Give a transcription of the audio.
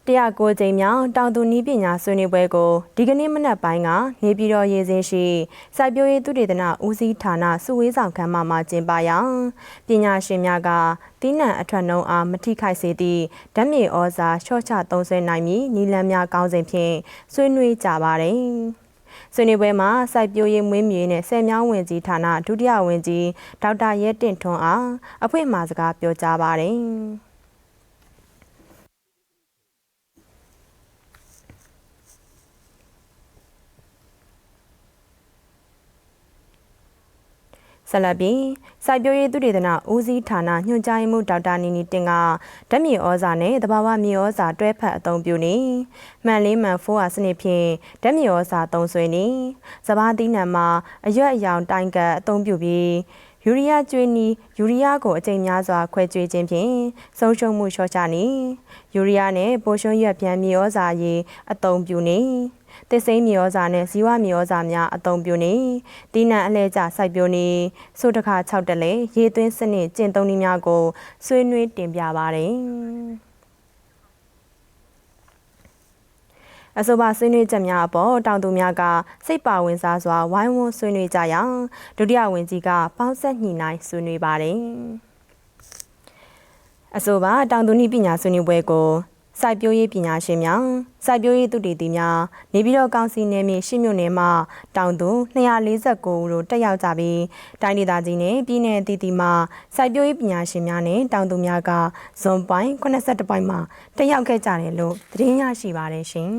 တရားကိုကျိန်မြောင်တောင်သူနီးပညာဆွေးနွေးပွဲကိုဒီကနေ့မနက်ပိုင်းကနေပြည်တော်ရေစင်းရှိစိုက်ပျိုးရေးသုတေသနဦးစီးဌာနစုဝေးဆောင်ခန်းမှာကျင်းပရာပညာရှင်များကတီးနှံအထွက်နှုံအားမထိခိုက်စေသည့်ဓာတ်မြေဩဇာလျှော့ချသုံးစွဲနိုင်မည်နည်းလမ်းများကောင်းစဉ်ဖြင့်ဆွေးနွေးကြပါတယ်။ဆွေးနွေးပွဲမှာစိုက်ပျိုးရေးမွေးမြူရေးနဲ့ဆယ်မြောင်းဝင်ကြီးဌာနဒုတိယဝန်ကြီးဒေါက်တာရဲတင့်ထွန်းအားအဖွင့်မှာစကားပြောကြားပါတယ်။ဆက်လက်ပြီးစိုက်ပျိုးရေးသုတေသနဦးစီးဌာနညွှန်ကြားရေးမှူးဒေါက်တာနီနီတင်ကဓာတ်မြေဩဇာနဲ့သဘာဝမြေဩဇာတွဲဖက်အသုံးပြုနေမှန်လေးမှန်ဖိုးအားစနစ်ဖြင့်ဓာတ်မြေဩဇာသုံးစွဲနေစပါးသီးနှံမှာအရွက်အယောင်တိုင်ကပ်အသုံးပြုပြီးယူရီးယားကျွေးနီယူရီးယားကိုအကြိမ်များစွာခွဲကျွေးခြင်းဖြင့်ဆုံးရှုံးမှုလျှော့ချနေယူရီးယားနဲ့ပိုရှုံရွက်ပြန်မြေဩဇာရည်အသုံးပြုနေသစ်စိမ်းမြေဩဇာနဲ့ဇီဝမြေဩဇာများအသုံးပြုနေတီးနှံအလဲကျစိုက်ပျိုးနေဆိုတခါ6တက်လေရေသွင်းစနစ်ကျင့်သုံးနည်းများကိုဆွေးနွေးတင်ပြပါတယ်အဆိုပါဆွေးနွေးချက်များအပေါ်တောင်သူများကစိတ်ပါဝင်စားစွာဝိုင်းဝန်းဆွေးနွေးကြရာဒုတိယဝန်ကြီးကပေါင်းဆက်ညှိနှိုင်းဆွေးနွေးပါတယ်အဆိုပါတောင်သူနည်းပညာဆွေးနွေးပွဲကိုစိုက်ပျိုးရေးပညာရှင်များစိုက်ပျိုးရေးသုတေသီများနေပြည်တော်ကောင်စီနယ်မြေ10မြို့နယ်မှတောင်သူ249ဦးတို့တက်ရောက်ကြပြီးတိုင်းဒေသကြီးနဲ့ပြည်내အသီးသီးမှစိုက်ပျိုးရေးပညာရှင်များနဲ့တောင်သူများကဇွန်ပိုင်း82ပိုင်းမှတက်ရောက်ခဲ့ကြတယ်လို့သတင်းရရှိပါတယ်ရှင်